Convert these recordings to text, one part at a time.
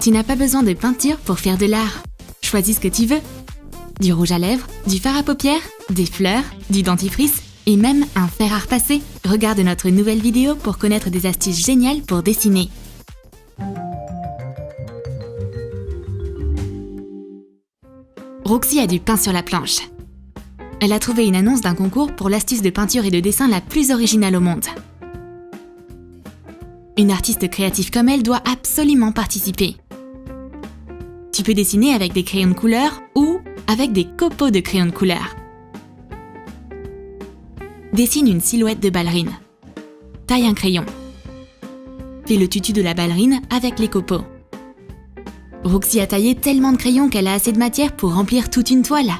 Tu n'as pas besoin de peinture pour faire de l'art. Choisis ce que tu veux. Du rouge à lèvres, du fard à paupières, des fleurs, du dentifrice et même un fer à repasser. Regarde notre nouvelle vidéo pour connaître des astuces géniales pour dessiner. Roxy a du pain sur la planche. Elle a trouvé une annonce d'un concours pour l'astuce de peinture et de dessin la plus originale au monde. Une artiste créative comme elle doit absolument participer. Tu peux dessiner avec des crayons de couleur ou avec des copeaux de crayons de couleur. Dessine une silhouette de ballerine. Taille un crayon. Fais le tutu de la ballerine avec les copeaux. Roxy a taillé tellement de crayons qu'elle a assez de matière pour remplir toute une toile.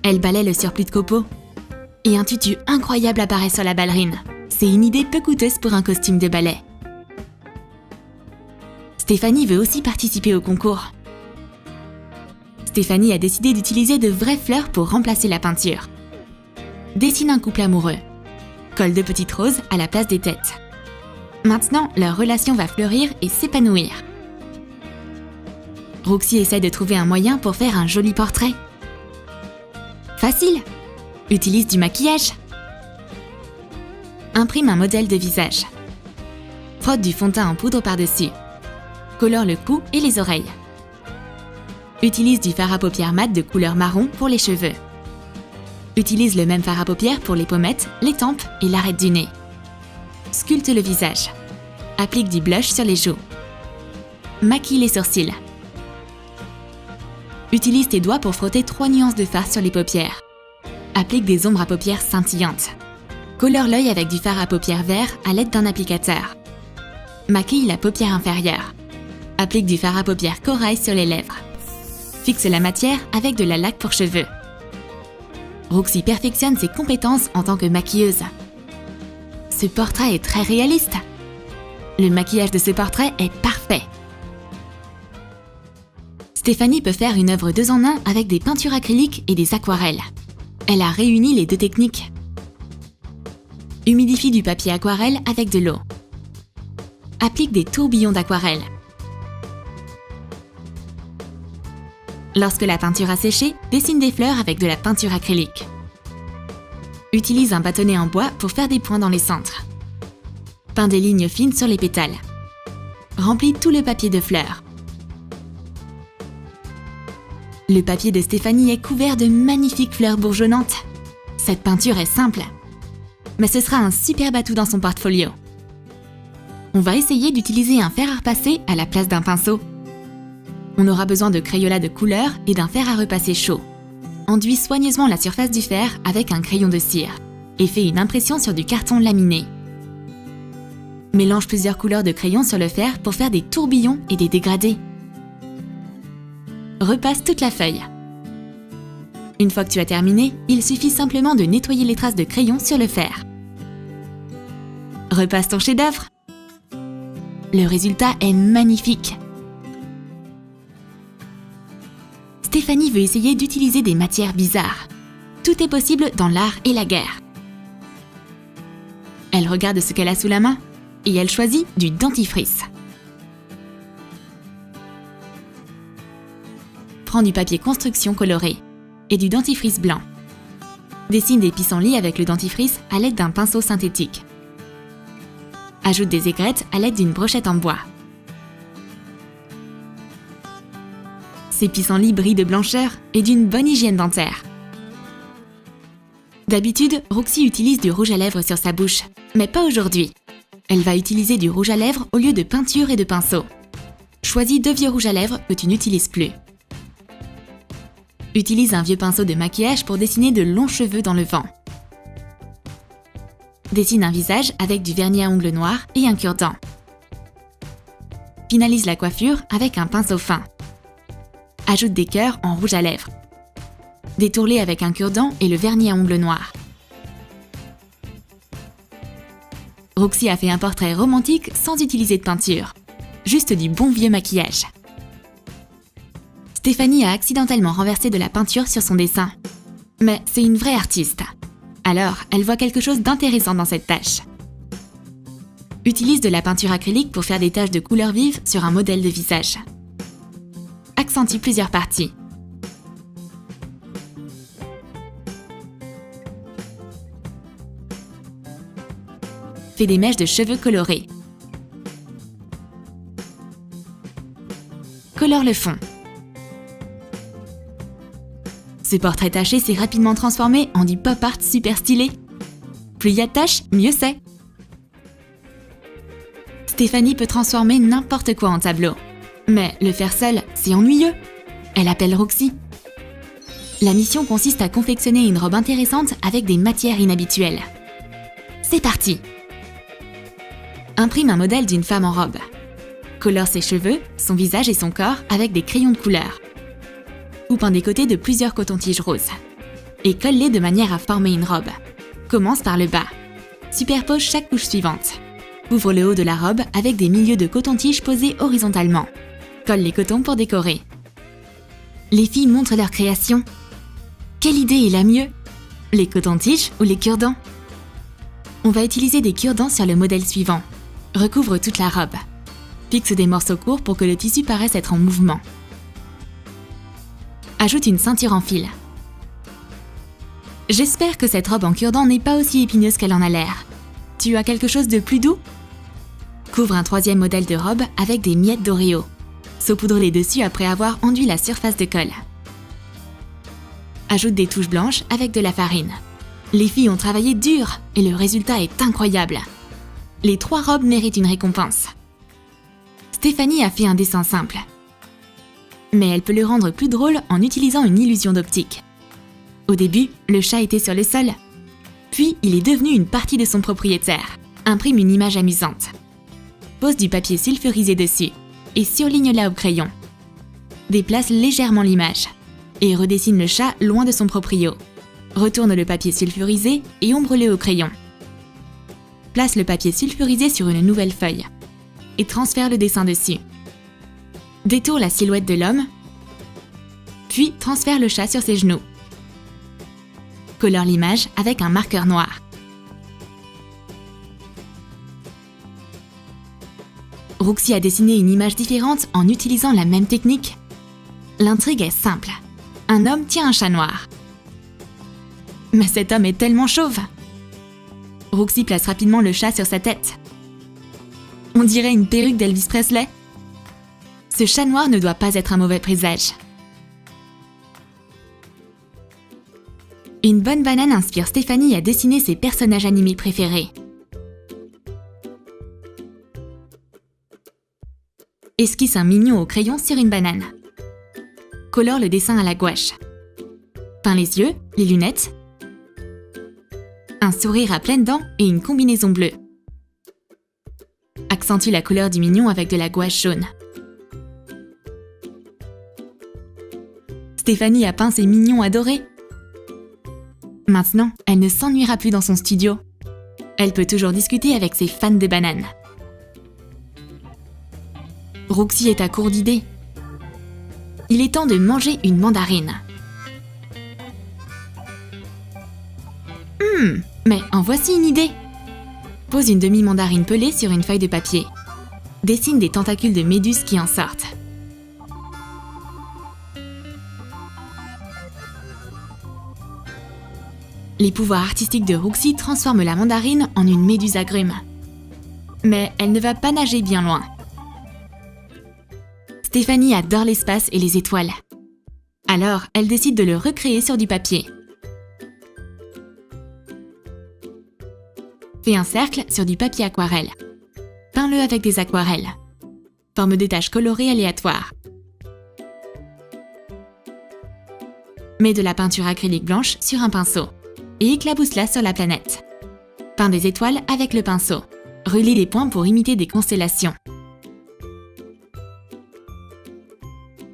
Elle balaie le surplus de copeaux. Et un tutu incroyable apparaît sur la ballerine. C'est une idée peu coûteuse pour un costume de ballet. Stéphanie veut aussi participer au concours. Stéphanie a décidé d'utiliser de vraies fleurs pour remplacer la peinture. Dessine un couple amoureux. Colle 2 petites roses à la place des têtes. Maintenant, leur relation va fleurir et s'épanouir. Roxy essaie de trouver un moyen pour faire un joli portrait. Facile! Utilise du maquillage. Imprime un modèle de visage. Frotte du fond de teint en poudre par-dessus. Colore le cou et les oreilles. Utilise du fard à paupières mat de couleur marron pour les cheveux. Utilise le même fard à paupières pour les pommettes, les tempes et l'arête du nez. Sculpte le visage. Applique du blush sur les joues. Maquille les sourcils. Utilise tes doigts pour frotter 3 nuances de fard sur les paupières. Applique des ombres à paupières scintillantes. Colore l'œil avec du fard à paupières vert à l'aide d'un applicateur. Maquille la paupière inférieure. Applique du fard à paupières corail sur les lèvres. Fixe la matière avec de la laque pour cheveux. Roxy perfectionne ses compétences en tant que maquilleuse. Ce portrait est très réaliste. Le maquillage de ce portrait est parfait. Stéphanie peut faire une œuvre 2 en 1 avec des peintures acryliques et des aquarelles. Elle a réuni les 2 techniques. Humidifie du papier aquarelle avec de l'eau. Applique des tourbillons d'aquarelle. Lorsque la peinture a séché, dessine des fleurs avec de la peinture acrylique. Utilise un bâtonnet en bois pour faire des points dans les centres. Peins des lignes fines sur les pétales. Remplis tout le papier de fleurs. Le papier de Stéphanie est couvert de magnifiques fleurs bourgeonnantes. Cette peinture est simple, mais ce sera un superbe atout dans son portfolio. On va essayer d'utiliser un fer à repasser à la place d'un pinceau. On aura besoin de crayonnats de couleur et d'un fer à repasser chaud. Enduis soigneusement la surface du fer avec un crayon de cire et fais une impression sur du carton laminé. Mélange plusieurs couleurs de crayon sur le fer pour faire des tourbillons et des dégradés. Repasse toute la feuille. Une fois que tu as terminé, il suffit simplement de nettoyer les traces de crayon sur le fer. Repasse ton chef-d'œuvre. Le résultat est magnifique. Stéphanie veut essayer d'utiliser des matières bizarres. Tout est possible dans l'art et la guerre. Elle regarde ce qu'elle a sous la main et elle choisit du dentifrice. Prends du papier construction coloré et du dentifrice blanc. Dessine des pissenlits avec le dentifrice à l'aide d'un pinceau synthétique. Ajoute des aigrettes à l'aide d'une brochette en bois. Ces pissenlits brillent de blancheur et d'une bonne hygiène dentaire. D'habitude, Roxy utilise du rouge à lèvres sur sa bouche, mais pas aujourd'hui. Elle va utiliser du rouge à lèvres au lieu de peinture et de pinceau. Choisis 2 vieux rouges à lèvres que tu n'utilises plus. Utilise un vieux pinceau de maquillage pour dessiner de longs cheveux dans le vent. Dessine un visage avec du vernis à ongles noirs et un cure-dent. Finalise la coiffure avec un pinceau fin. Ajoute des cœurs en rouge à lèvres. Détourne-les avec un cure-dent et le vernis à ongles noirs. Roxy a fait un portrait romantique sans utiliser de peinture. Juste du bon vieux maquillage. Stéphanie a accidentellement renversé de la peinture sur son dessin. Mais c'est une vraie artiste. Alors, elle voit quelque chose d'intéressant dans cette tâche. Utilise de la peinture acrylique pour faire des taches de couleurs vives sur un modèle de visage. Accentue plusieurs parties. Fais des mèches de cheveux colorées. Colore le fond. Ce portrait taché s'est rapidement transformé en du pop art super stylé. Plus il y a de taches, mieux c'est. Stéphanie peut transformer n'importe quoi en tableau. Mais le faire seule, c'est ennuyeux. Elle appelle Roxy. La mission consiste à confectionner une robe intéressante avec des matières inhabituelles. C'est parti! Imprime un modèle d'une femme en robe. Colore ses cheveux, son visage et son corps avec des crayons de couleur. Coupe un des côtés de plusieurs cotons-tiges roses. Et colle-les de manière à former une robe. Commence par le bas. Superpose chaque couche suivante. Ouvre le haut de la robe avec des milieux de coton-tige posés horizontalement. Colle les cotons pour décorer. Les filles montrent leur création. Quelle idée est la mieux? Les cotons-tiges ou les cure-dents? On va utiliser des cure-dents sur le modèle suivant. Recouvre toute la robe. Fixe des morceaux courts pour que le tissu paraisse être en mouvement. Ajoute une ceinture en fil. J'espère que cette robe en cure-dent n'est pas aussi épineuse qu'elle en a l'air. Tu as quelque chose de plus doux? Couvre un troisième modèle de robe avec des miettes d'Oreo. Saupoudre-les dessus après avoir enduit la surface de colle. Ajoute des touches blanches avec de la farine. Les filles ont travaillé dur et le résultat est incroyable. Les 3 robes méritent une récompense. Stéphanie a fait un dessin simple. Mais elle peut le rendre plus drôle en utilisant une illusion d'optique. Au début, le chat était sur le sol. Puis, il est devenu une partie de son propriétaire. Imprime une image amusante. Pose du papier sulfurisé dessus et surligne-la au crayon. Déplace légèrement l'image et redessine le chat loin de son proprio. Retourne le papier sulfurisé et ombre-le au crayon. Place le papier sulfurisé sur une nouvelle feuille et transfère le dessin dessus. Détourne la silhouette de l'homme, puis transfère le chat sur ses genoux. Colore l'image avec un marqueur noir. Roxy a dessiné une image différente en utilisant la même technique. L'intrigue est simple. Un homme tient un chat noir. Mais cet homme est tellement chauve! Roxy place rapidement le chat sur sa tête. On dirait une perruque d'Elvis Presley. Ce chat noir ne doit pas être un mauvais présage. Une bonne banane inspire Stéphanie à dessiner ses personnages animés préférés. Esquisse un mignon au crayon sur une banane. Colore le dessin à la gouache. Peins les yeux, les lunettes, un sourire à pleines dents et une combinaison bleue. Accentue la couleur du mignon avec de la gouache jaune. Stéphanie a peint ses mignons adorés. Maintenant, elle ne s'ennuiera plus dans son studio. Elle peut toujours discuter avec ses fans de bananes. Roxy est à court d'idées. Il est temps de manger une mandarine. Mais en voici une idée. Pose une demi-mandarine pelée sur une feuille de papier. Dessine des tentacules de méduse qui en sortent. Les pouvoirs artistiques de Roxy transforment la mandarine en une méduse agrume. Mais elle ne va pas nager bien loin. Stéphanie adore l'espace et les étoiles. Alors, elle décide de le recréer sur du papier. Fais un cercle sur du papier aquarelle. Peins-le avec des aquarelles. Forme des taches colorées aléatoires. Mets de la peinture acrylique blanche sur un pinceau et éclabousse-la sur la planète. Peins des étoiles avec le pinceau. Relie les points pour imiter des constellations.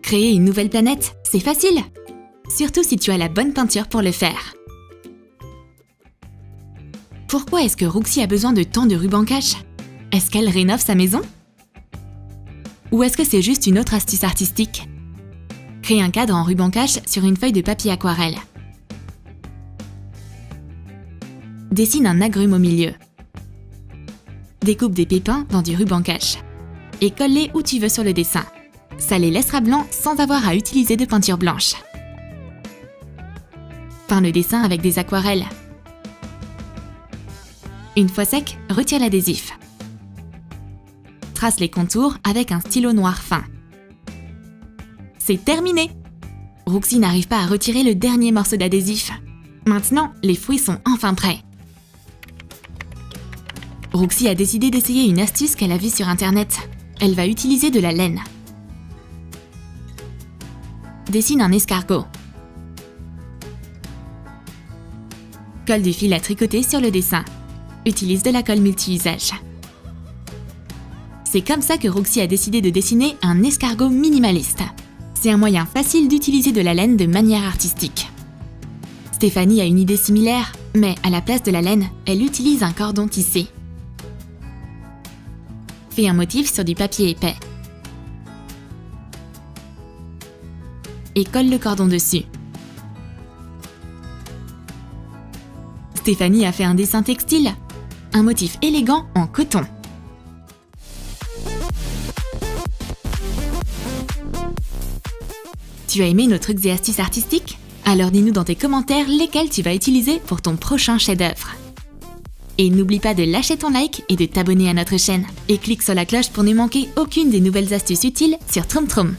Créer une nouvelle planète, c'est facile! Surtout si tu as la bonne peinture pour le faire. Pourquoi est-ce que Roxy a besoin de tant de ruban cache? Est-ce qu'elle rénove sa maison? Ou est-ce que c'est juste une autre astuce artistique? Crée un cadre en ruban cache sur une feuille de papier aquarelle. Dessine un agrume au milieu. Découpe des pépins dans du ruban cache et colle-les où tu veux sur le dessin. Ça les laissera blancs sans avoir à utiliser de peinture blanche. Peins le dessin avec des aquarelles. Une fois sec, retire l'adhésif. Trace les contours avec un stylo noir fin. C'est terminé! Roxy n'arrive pas à retirer le dernier morceau d'adhésif. Maintenant, les fruits sont enfin prêts. Roxy a décidé d'essayer une astuce qu'elle a vue sur internet. Elle va utiliser de la laine. Dessine un escargot. Colle du fil à tricoter sur le dessin. Utilise de la colle multi-usage. C'est comme ça que Roxy a décidé de dessiner un escargot minimaliste. C'est un moyen facile d'utiliser de la laine de manière artistique. Stéphanie a une idée similaire, mais à la place de la laine, elle utilise un cordon tissé. Fais un motif sur du papier épais. Et colle le cordon dessus. Stéphanie a fait un dessin textile, un motif élégant en coton. Tu as aimé nos trucs et astuces artistiques? Alors dis-nous dans tes commentaires lesquels tu vas utiliser pour ton prochain chef-d'œuvre. Et n'oublie pas de lâcher ton like et de t'abonner à notre chaîne. Et clique sur la cloche pour ne manquer aucune des nouvelles astuces utiles sur Troom Troom.